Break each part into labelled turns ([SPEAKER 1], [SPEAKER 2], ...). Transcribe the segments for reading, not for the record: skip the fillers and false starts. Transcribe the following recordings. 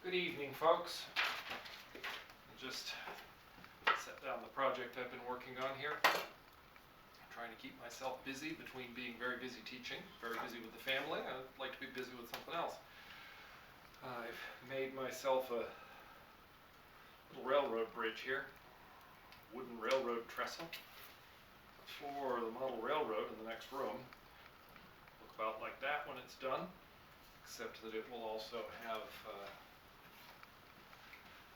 [SPEAKER 1] Good evening, folks. Just set down the project I've been working on here. I'm trying to keep myself busy between being very busy teaching, very busy with the family. I'd like to be busy with something else. I've made myself a little railroad bridge here, wooden railroad trestle for the model railroad in the next room. Look about like that when it's done, except that it will also have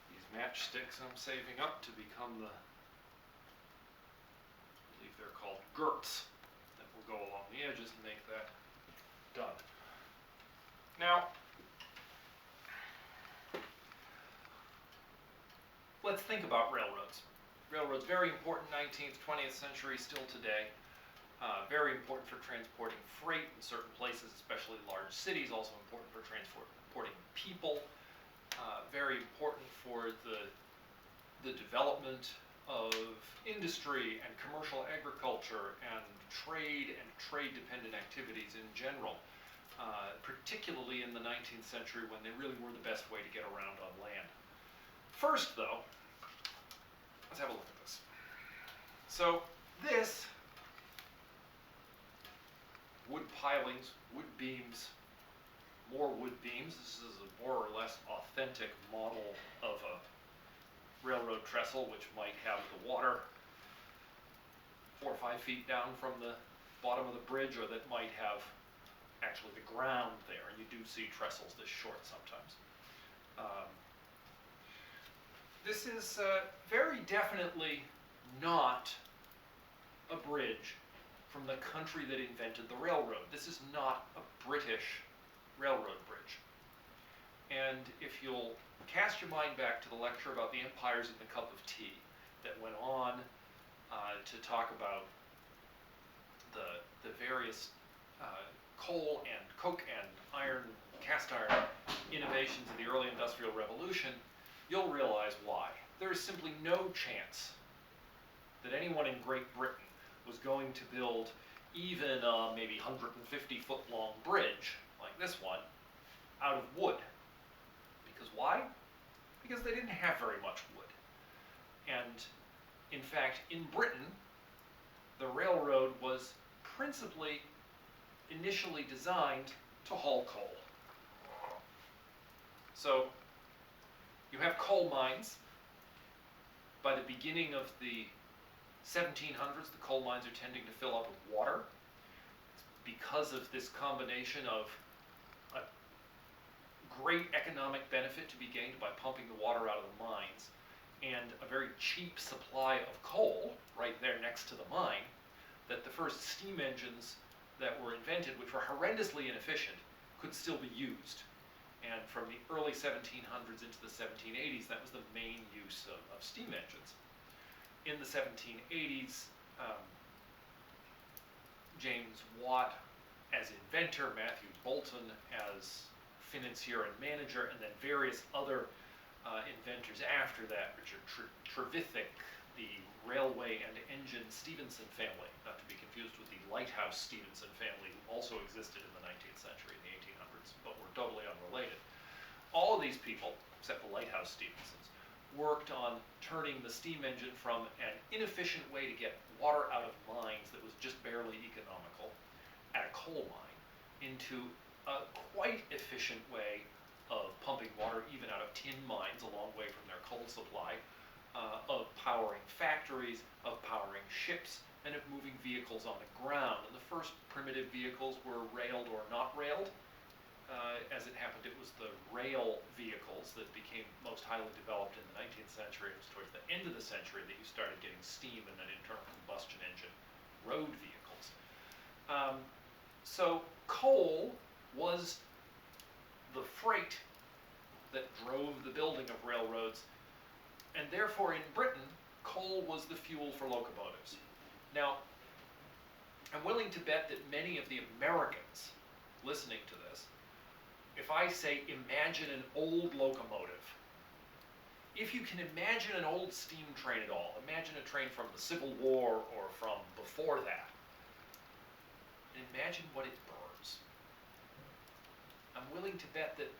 [SPEAKER 1] these matchsticks I'm saving up to become I believe they're called girts, that will go along the edges and make that done. Now, let's think about railroads. Railroads, very important 19th, 20th century, still today. Very important for transporting freight in certain places, especially large cities, also important for transporting people. Very important for the development of industry and commercial agriculture and trade-dependent activities in general, particularly in the 19th century when they really were the best way to get around on land. First, though, let's have a look at this. So this, wood pilings, wood beams, more wood beams. This is a more or less authentic model of a railroad trestle, which might have the water 4 or 5 feet down from the bottom of the bridge, or that might have actually the ground there. And you do see trestles this short sometimes. This is very definitely not a bridge from the country that invented the railroad. This is not a British railroad bridge. And if you'll cast your mind back to the lecture about the empires in the cup of tea that went on to talk about the various coal and coke and cast iron innovations of the early industrial revolution, you'll realize why. There is simply no chance that anyone in Great Britain was going to build even a maybe 150-foot long bridge like this one out of wood. Because why? Because they didn't have very much wood. And in fact, in Britain, the railroad was principally initially designed to haul coal. So you have coal mines. By the beginning of the 1700s, the coal mines are tending to fill up with water. It's because of this combination of a great economic benefit to be gained by pumping the water out of the mines and a very cheap supply of coal right there next to the mine, that the first steam engines that were invented, which were horrendously inefficient, could still be used. And from the early 1700s into the 1780s, that was the main use of steam engines. In the 1780s, James Watt as inventor, Matthew Boulton as financier and manager, and then various other inventors after that, Richard Trevithick, the railway and engine Stephenson family, not to be confused with the lighthouse Stephenson family, who also existed in the 19th century, in the 1800s, but were totally unrelated. All of these people, except the lighthouse Stephensons, worked on turning the steam engine from an inefficient way to get water out of mines that was just barely economical at a coal mine into a quite efficient way of pumping water even out of tin mines a long way from their coal supply, of powering factories, of powering ships, and of moving vehicles on the ground. And the first primitive vehicles were railed or not railed. As it happened, it was the rail vehicles that became most highly developed in the 19th century. It was towards the end of the century that you started getting steam and then internal combustion engine road vehicles. So coal was the freight that drove the building of railroads, and therefore in Britain, coal was the fuel for locomotives. Now, I'm willing to bet that many of the Americans listening to this, if I say imagine an old locomotive, if you can imagine an old steam train at all, imagine a train from the Civil War or from before that, and imagine what it burns. I'm willing to bet that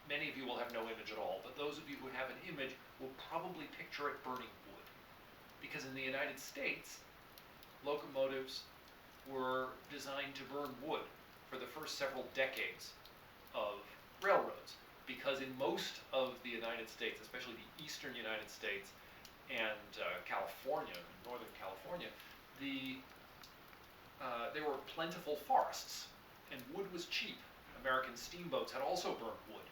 [SPEAKER 1] many of you will have no image at all, but those of you who have an image will probably picture it burning wood. Because in the United States, locomotives were designed to burn wood for the first several decades of railroads. Because in most of the United States, especially the eastern United States and California, northern California, there were plentiful forests, and wood was cheap. American steamboats had also burned wood.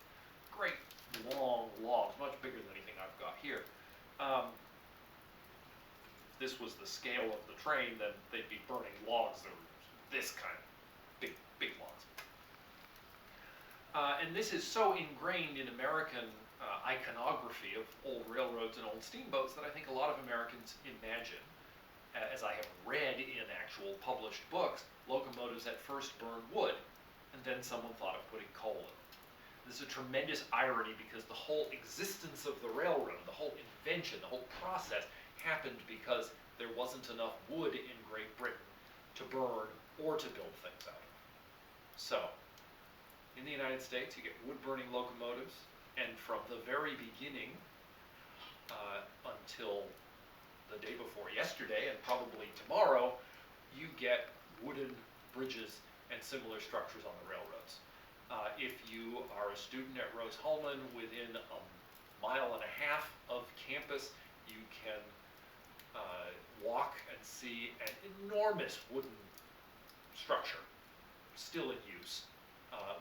[SPEAKER 1] Great long logs, much bigger than anything I've got here. This was the scale of the train, then they'd be burning logs that were this kind of big logs. And this is so ingrained in American iconography of old railroads and old steamboats that I think a lot of Americans imagine, as I have read in actual published books, locomotives at first burned wood, and then someone thought of putting coal in them. This is a tremendous irony because the whole existence of the railroad, the whole invention, the whole process happened because there wasn't enough wood in Great Britain to burn or to build things out of. So, in the United States, you get wood-burning locomotives, and from the very beginning until the day before yesterday, and probably tomorrow, you get wooden bridges and similar structures on the railroads. If you are a student at Rose-Hulman within a mile and a half of campus, you can walk and see an enormous wooden structure still in use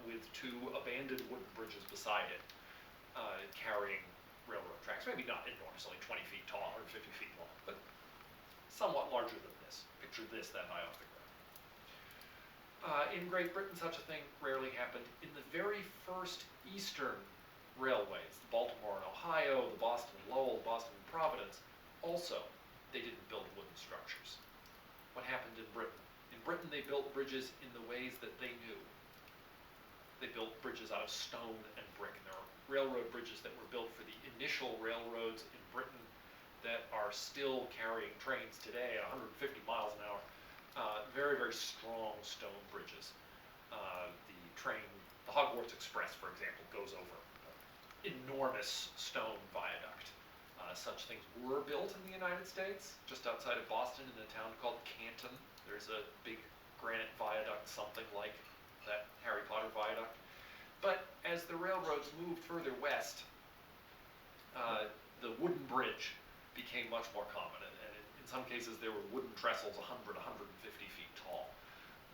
[SPEAKER 1] with two abandoned wooden bridges beside it carrying railroad tracks. Maybe not enormous, only 20 feet tall or 50 feet long, but somewhat larger than this. Picture this that high off the ground. In Great Britain, such a thing rarely happened. In the very first eastern railways, the Baltimore and Ohio, the Boston and Lowell, the Boston and Providence, also, they didn't build wooden structures. What happened in Britain? In Britain, they built bridges in the ways that they knew. They built bridges out of stone and brick. And there are railroad bridges that were built for the initial railroads in Britain that are still carrying trains today at 150 miles an hour. Very, very strong stone bridges. The Hogwarts Express, for example, goes over an enormous stone viaduct. Such things were built in the United States, just outside of Boston in a town called Canton. There's a big granite viaduct, something like that Harry Potter viaduct. But as the railroads moved further west, the wooden bridge became much more common. And in some cases, there were wooden trestles 100, 150 feet tall.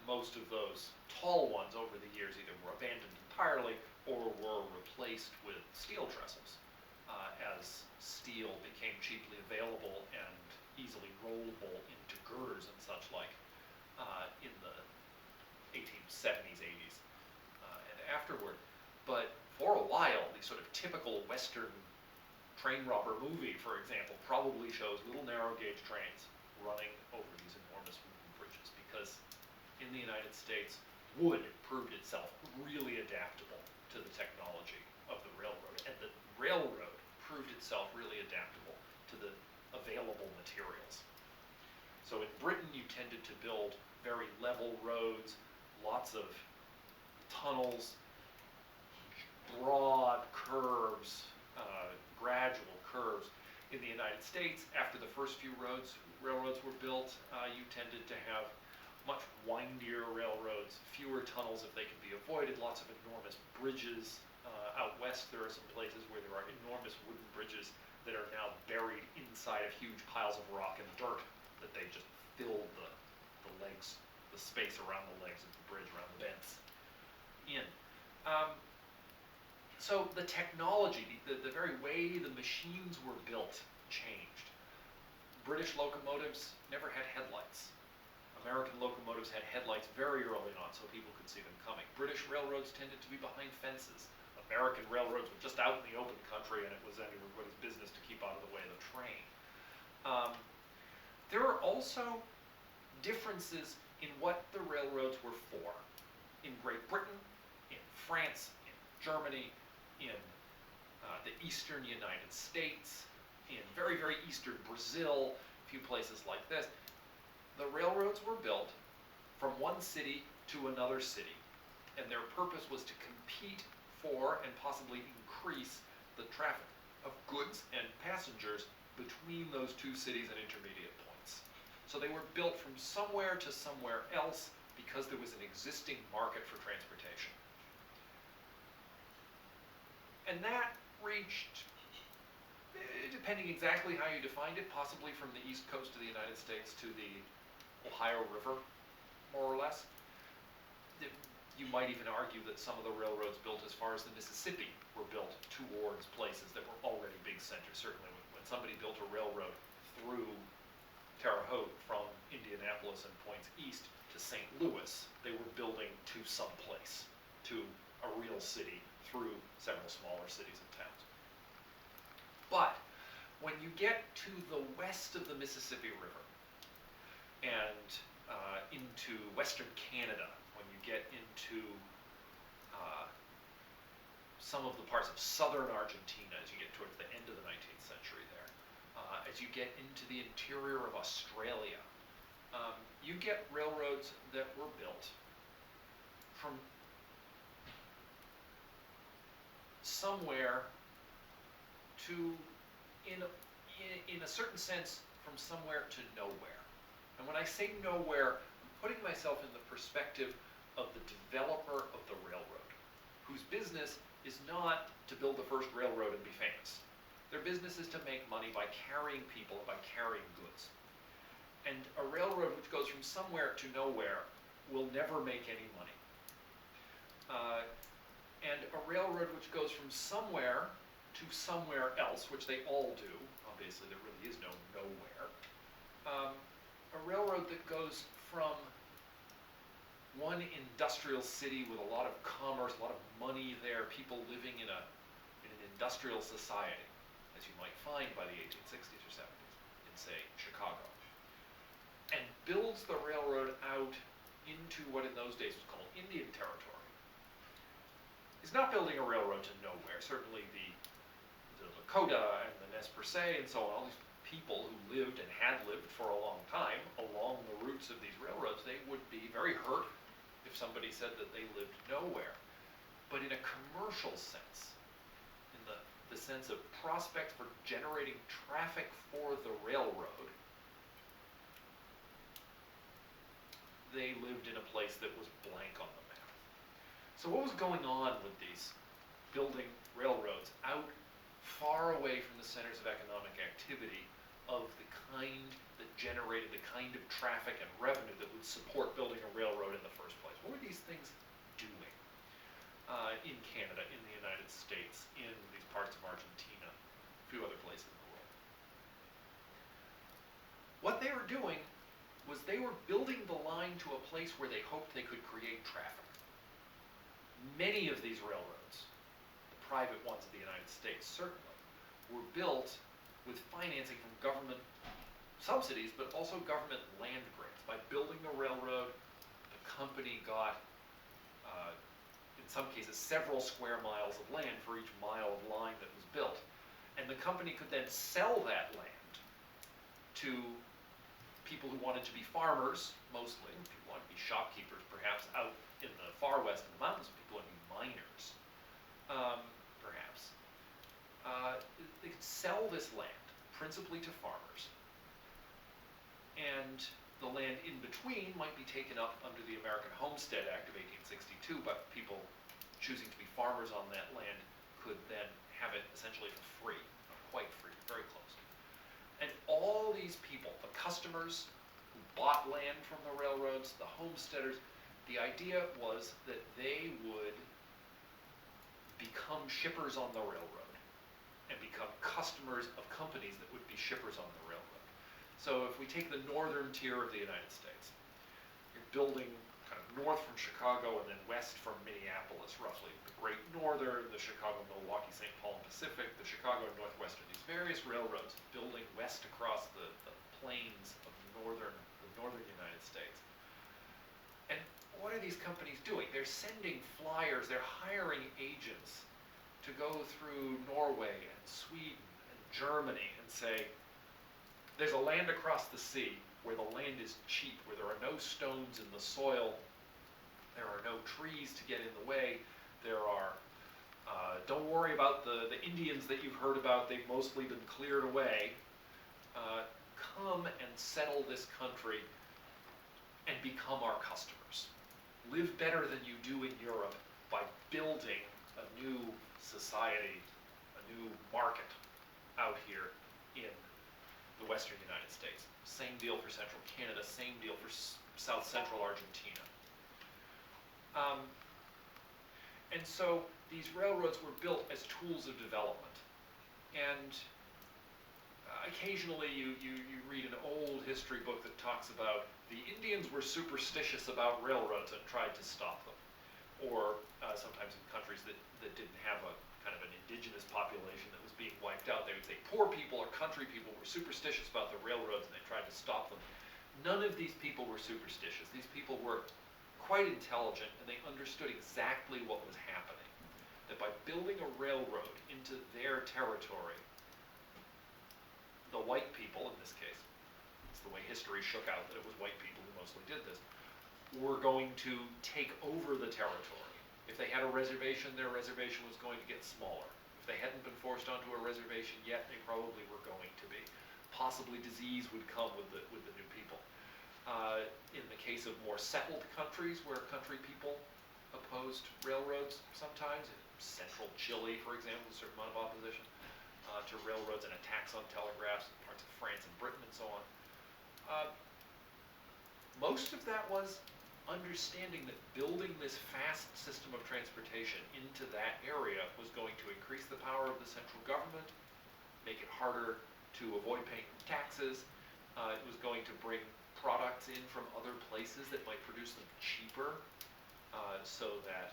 [SPEAKER 1] Most of those tall ones over the years either were abandoned entirely or were replaced with steel trestles as steel became cheaply available and easily rollable into girders and such like in the 1870s, 80s, and afterward. But for a while, the sort of typical Western train robber movie, for example, probably shows little narrow gauge trains running over these enormous wooden bridges because in the United States, wood proved itself really adaptable to the technology of the railroad, and the railroad proved itself really adaptable to the available materials. So in Britain, you tended to build very level roads, lots of tunnels, broad curves, gradual curves. In the United States, after the first few railroads were built, you tended to have much windier railroads, fewer tunnels if they could be avoided, lots of enormous bridges. Out west, there are some places where there are enormous wooden bridges that are now buried inside of huge piles of rock and dirt that they just filled the legs, the space around the legs of the bridge, around the bends in. So the technology, the very way the machines were built changed. British locomotives never had headlights. American locomotives had headlights very early on so people could see them coming. British railroads tended to be behind fences. American railroads were just out in the open country and it was everybody's business to keep out of the way of the train. There are also differences in what the railroads were for. In Great Britain, in France, in Germany, in the eastern United States, in very, very eastern Brazil, a few places like this, the railroads were built from one city to another city, and their purpose was to compete for and possibly increase the traffic of goods and passengers between those two cities and intermediate points. So they were built from somewhere to somewhere else because there was an existing market for transportation. And that reached, depending exactly how you defined it, possibly from the east coast of the United States to the Ohio River, more or less. You might even argue that some of the railroads built as far as the Mississippi were built towards places that were already big centers. Certainly when somebody built a railroad through Terre Haute from Indianapolis and points east to St. Louis, they were building to some place, to a real city through several smaller cities and towns. But when you get to the west of the Mississippi River and into western Canada, when you get into some of the parts of southern Argentina as you get towards the end of the 19th century there, as you get into the interior of Australia, you get railroads that were built from somewhere to, in a certain sense, from somewhere to nowhere. And when I say nowhere, I'm putting myself in the perspective of the developer of the railroad, whose business is not to build the first railroad and be famous. Their business is to make money by carrying people, by carrying goods. And a railroad which goes from somewhere to nowhere will never make any money. And a railroad which goes from somewhere to somewhere else, which they all do, obviously there really is no nowhere, a railroad that goes from one industrial city with a lot of commerce, a lot of money there, people living in an industrial society, as you might find by the 1860s or 70s in, say, Chicago, and builds the railroad out into what in those days was called Indian Territory. He's not building a railroad to nowhere. Certainly the Lakota and the Nez Perce and so on, all these people who lived and had lived for a long time along the routes of these railroads, they would be very hurt if somebody said that they lived nowhere. But in a commercial sense, in the sense of prospects for generating traffic for the railroad, they lived in a place that was blank on the map. So what was going on with these building railroads out far away from the centers of economic activity of the kind that generated the kind of traffic and revenue that would support building a railroad in the first place? What were these things doing in Canada, in the United States, in these parts of Argentina, a few other places in the world? What they were doing was they were building the line to a place where they hoped they could create traffic. Many of these railroads, the private ones of the United States certainly, were built with financing from government subsidies, but also government land grants. By building the railroad, the company got, in some cases, several square miles of land for each mile of line that was built. And the company could then sell that land to people who wanted to be farmers, mostly. People wanted to be shopkeepers, perhaps, out in the far west of the mountains. People wanted to be miners, perhaps. They could sell this land, principally to farmers. And the land in between might be taken up under the American Homestead Act of 1862, but people choosing to be farmers on that land could then have it essentially for free, not quite free, very close. And all these people, the customers who bought land from the railroads, the homesteaders, the idea was that they would become shippers on the railroad and become customers of companies that would be shippers on the railroad. So if we take the northern tier of the United States, you're building kind of north from Chicago and then west from Minneapolis, roughly. The Great Northern, the Chicago, Milwaukee, St. Paul, and Pacific, the Chicago and Northwestern, these various railroads building west across the plains of the northern United States. And what are these companies doing? They're sending flyers, they're hiring agents to go through Norway and Sweden and Germany and say, there's a land across the sea where the land is cheap, where there are no stones in the soil, there are no trees to get in the way, there are Don't worry about the Indians that you've heard about, they've mostly been cleared away. Come and settle this country and become our customers. Live better than you do in Europe by building a new society, a new market out here in the Western United States. Same deal for Central Canada, same deal for South Central Argentina. And so these railroads were built as tools of development. And occasionally you read an old history book that talks about the Indians were superstitious about railroads and tried to stop them. Or sometimes in countries that didn't have a kind of an indigenous population that was being wiped out, they would say poor people or country people were superstitious about the railroads and they tried to stop them. None of these people were superstitious. These people were quite intelligent and they understood exactly what was happening. That by building a railroad into their territory, the white people, in this case, it's the way history shook out that it was white people who mostly did this, were going to take over the territory. If they had a reservation, their reservation was going to get smaller. If they hadn't been forced onto a reservation yet, they probably were going to be. Possibly disease would come with the new people. In the case of more settled countries where country people opposed railroads sometimes, in central Chile, for example, a certain amount of opposition to railroads and attacks on telegraphs in parts of France and Britain and so on. Most of that was understanding that building this fast system of transportation into that area was going to increase the power of the central government, make it harder to avoid paying taxes. It was going to bring products in from other places that might produce them cheaper, so that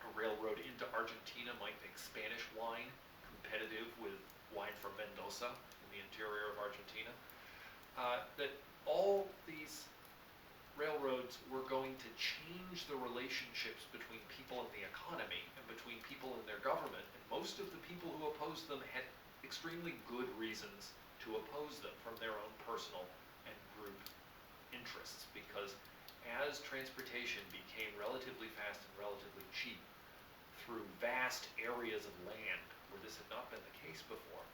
[SPEAKER 1] a railroad into Argentina might make Spanish wine competitive with wine from Mendoza in the interior of Argentina. That all these railroads were going to change the relationships between people and the economy and between people and their government, and most of the people who opposed them had extremely good reasons to oppose them from their own personal and group interests, because as transportation became relatively fast and relatively cheap through vast areas of land where this had not been the case before,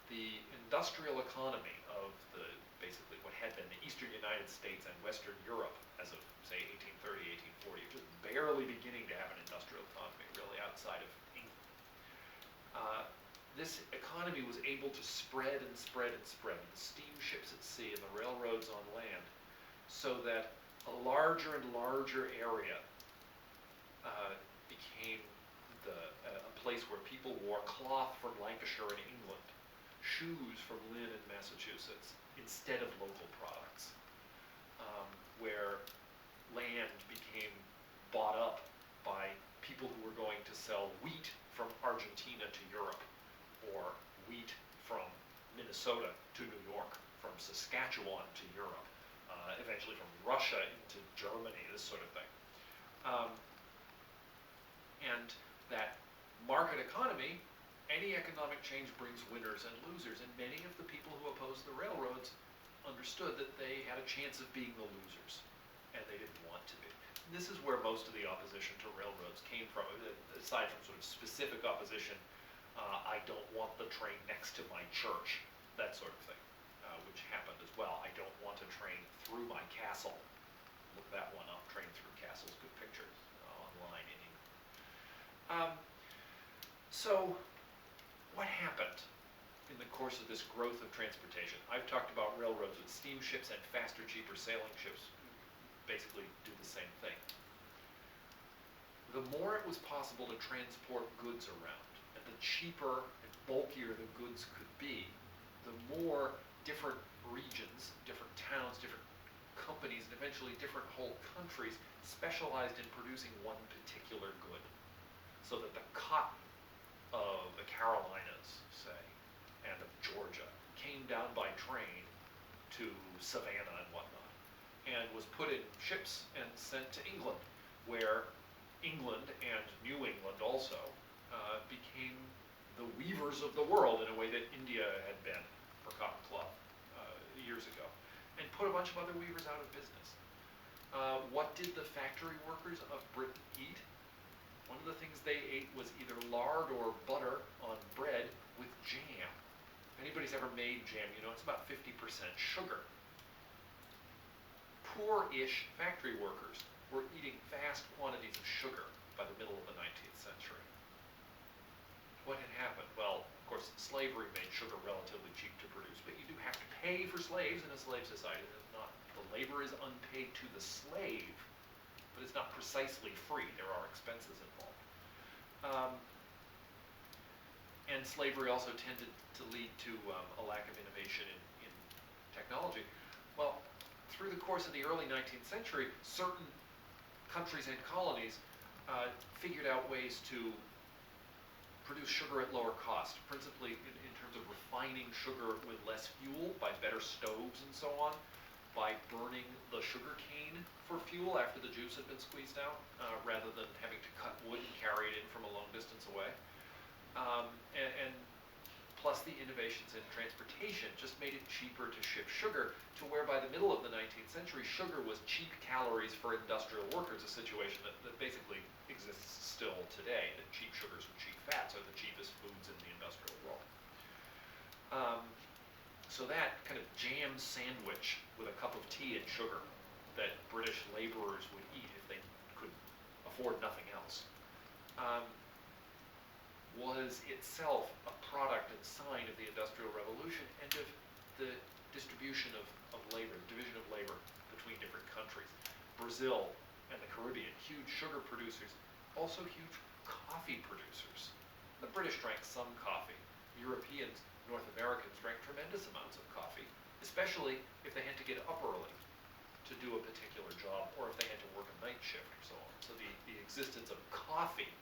[SPEAKER 1] the industrial economy of basically what had been the eastern United States and western Europe as of, say, 1830, 1840, just barely beginning to have an industrial economy really outside of England. This economy was able to spread and spread and spread, the steamships at sea and the railroads on land, so that a larger and larger area became a place where people wore cloth from Lancashire and England, shoes from Lynn in Massachusetts, instead of local products, where land became bought up by people who were going to sell wheat from Argentina to Europe, or wheat from Minnesota to New York, from Saskatchewan to Europe, eventually from Russia into Germany, this sort of thing. And that market economy, any economic change brings winners and losers, and many of the people who opposed the railroads understood that they had a chance of being the losers, and they didn't want to be. And this is where most of the opposition to railroads came from, aside from sort of specific opposition. I don't want the train next to my church, that sort of thing, which happened as well. I don't want a train through my castle. Look that one up, Train Through Castles, good pictures online in England. So, what happened in the course of this growth of transportation? I've talked about railroads with steamships and faster, cheaper sailing ships basically do the same thing. The more it was possible to transport goods around, and the cheaper and bulkier the goods could be, the more different regions, different towns, different companies, and eventually different whole countries specialized in producing one particular good. So that the cotton of the Carolinas, say, and of Georgia, came down by train to Savannah and whatnot, and was put in ships and sent to England, where England and New England also became the weavers of the world in a way that India had been for cotton cloth years ago, and put a bunch of other weavers out of business. What did the factory workers of Britain eat? One of the things they ate was either lard or butter on bread with jam. If anybody's ever made jam, you know it's about 50% sugar. Poor-ish factory workers were eating vast quantities of sugar by the middle of the 19th century. What had happened? Well, of course, slavery made sugar relatively cheap to produce, but you do have to pay for slaves in a slave society. The labor is unpaid to the slave, but it's not precisely free. There are expenses involved. And slavery also tended to lead to a lack of innovation in technology. Well, through the course of the early 19th century, certain countries and colonies figured out ways to produce sugar at lower cost, principally in terms of refining sugar with less fuel by better stoves and so on, by burning the sugar cane for fuel after the juice had been squeezed out, rather than having to cut wood and carry it in from a long distance away. And plus the innovations in transportation just made it cheaper to ship sugar to where by the middle of the 19th century, sugar was cheap calories for industrial workers, a situation that basically exists still today, that cheap sugars and cheap fats are the cheapest foods in the industrial world. So that kind of jam sandwich with a cup of tea and sugar that British laborers would eat if they could afford nothing else, was itself a product and sign of the Industrial Revolution and of the distribution of labor, the division of labor between different countries. Brazil and the Caribbean, huge sugar producers, also huge coffee producers. The British drank some coffee. Europeans, North Americans drank tremendous amounts of coffee, especially if they had to get up early to do a particular job or if they had to work a night shift or so on. So the existence of coffee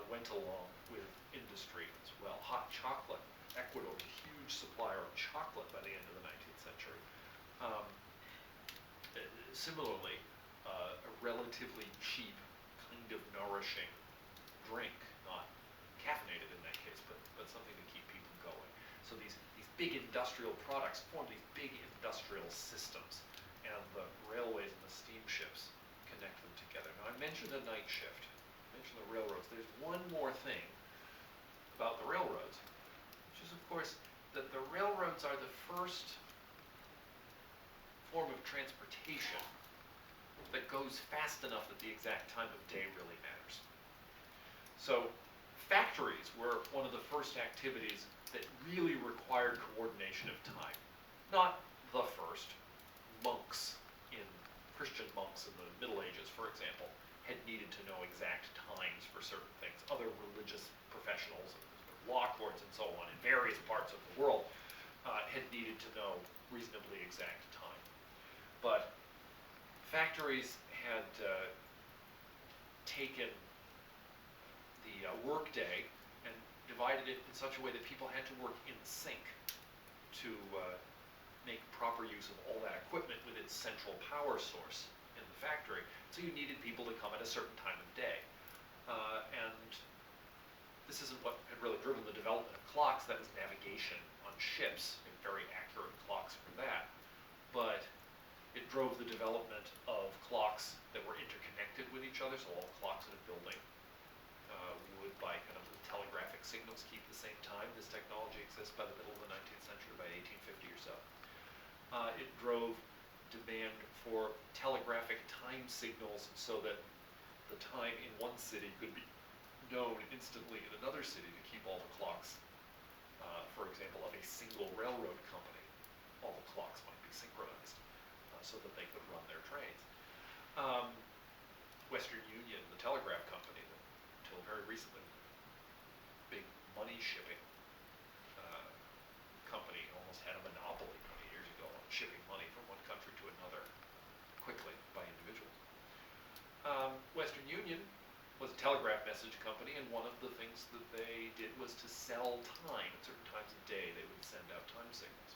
[SPEAKER 1] went along with industry as well. Hot chocolate. Ecuador was a huge supplier of chocolate by the end of the 19th century. Similarly, a relatively cheap, kind of nourishing drink, not caffeinated in that case, but something to keep people going. So these big industrial products form these big industrial systems, and the railways and the steamships connect them together. Now I mentioned a night shift. Mention the railroads. There's one more thing about the railroads, which is, of course, that the railroads are the first form of transportation that goes fast enough that the exact time of day really matters. So factories were one of the first activities that really required coordination of time. Not the first. Christian monks in the Middle Ages, for example, had needed to know exact times for certain things. Other religious professionals, law courts and so on, in various parts of the world, had needed to know reasonably exact time. But factories had taken the workday and divided it in such a way that people had to work in sync to make proper use of all that equipment with its central power source in the factory. So you needed people to come at a certain time of day. And this isn't what had really driven the development of clocks. That was navigation on ships, and very accurate clocks for that. But it drove the development of clocks that were interconnected with each other, so all clocks in a building would, by kind of telegraphic signals, keep the same time. This technology exists by the middle of the 19th century, by 1850 or so. It drove demand for telegraphic time signals so that the time in one city could be known instantly in another city to keep all the clocks, for example, of a single railroad company. All the clocks might be synchronized so that they could run their trains. Western Union, the telegraph company, that until very recently, big money shipping company, almost had a monopoly 20 years ago on shipping money from one country to another quickly by individuals. Western Union was a telegraph message company, and one of the things that they did was to sell time. At certain times of day, they would send out time signals.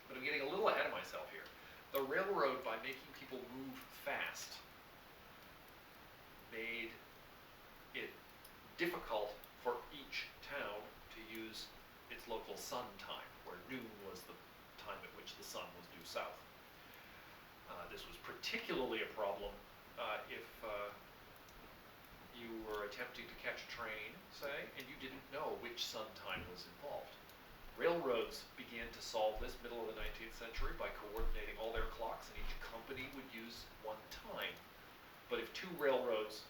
[SPEAKER 1] But I'm getting a little ahead of myself here. The railroad, by making people move fast, made it difficult for each town to use its local sun time, where noon was the time at which the sun was due south. This was particularly a problem if you were a attempting to catch a train, say, and you didn't know which sun time was involved. Railroads began to solve this middle of the 19th century by coordinating all their clocks, and each company would use one time. But if two railroads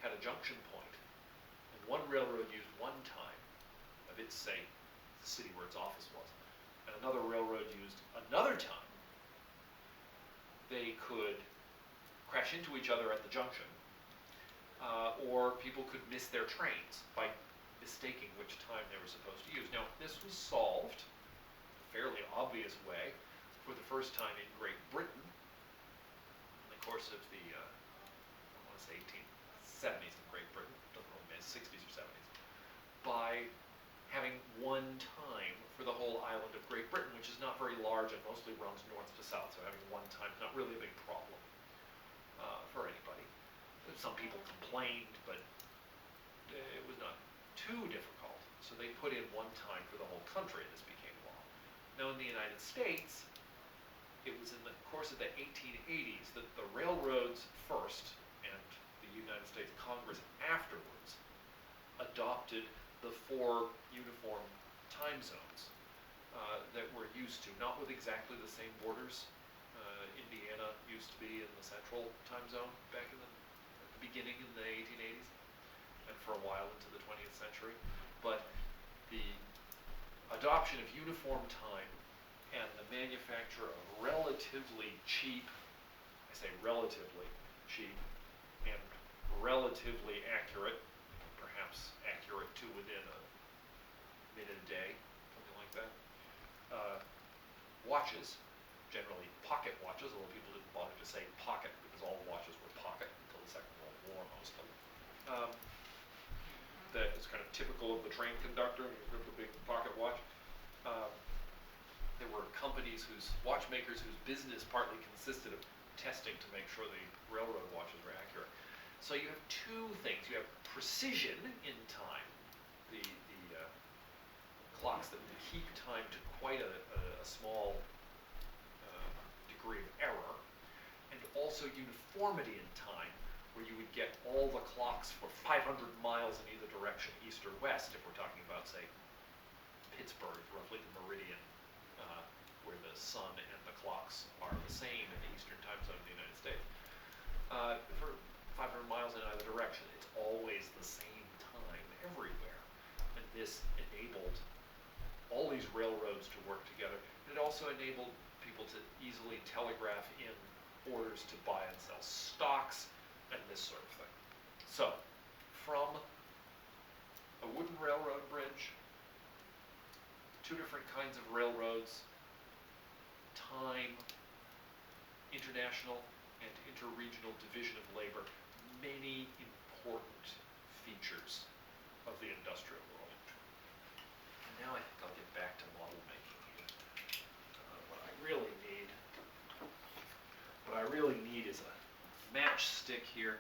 [SPEAKER 1] had a junction point, and one railroad used one time of its, say, the city where its office was, and another railroad used another time, they could crash into each other at the junction, or people could miss their trains by mistaking which time they were supposed to use. Now, this was solved in a fairly obvious way for the first time in Great Britain in the course of the, I want to say 1870s in Great Britain, don't know, maybe 60s or 70s, by having one time for the whole island of Great Britain, which is not very large and mostly runs north to south, so having one time is not really a big problem for anybody. Some people complained, but it was not too difficult, so they put in one time for the whole country, and this became law. Now, in the United States, it was in the course of the 1880s that the railroads first, and the United States Congress afterwards, adopted the 4 uniform time zones that we're used to, not with exactly the same borders. Indiana used to be in the central time zone back at the beginning in the 1880s, and for a while into the 20th century. But the adoption of uniform time and the manufacture of relatively cheap, I say relatively cheap, and relatively accurate, perhaps accurate to within a minute a day, something like that, watches, generally pocket watches, although people didn't bother to say pocket because all watches were pocket until the Second World War, most of them. That is kind of typical of the train conductor, the big pocket watch. There were companies watchmakers whose business partly consisted of testing to make sure the railroad watches were accurate. So you have two things. You have precision in time, the clocks that would keep time to quite a small degree of error, and also uniformity in time, where you would get all the clocks for 500 miles in either direction, east or west, if we're talking about, say, Pittsburgh, roughly the meridian, where the sun and the clocks are the same in the eastern time zone of the United States. For 500 miles in either direction, it's always the same time everywhere. And this enabled all these railroads to work together. It also enabled people to easily telegraph in orders to buy and sell stocks and this sort of thing. So, from a wooden railroad bridge, 2 different kinds of railroads, time, international and interregional division of labor, many important features of the industrial world. And now I think I'll get back to model making here. What I really need is a matchstick here.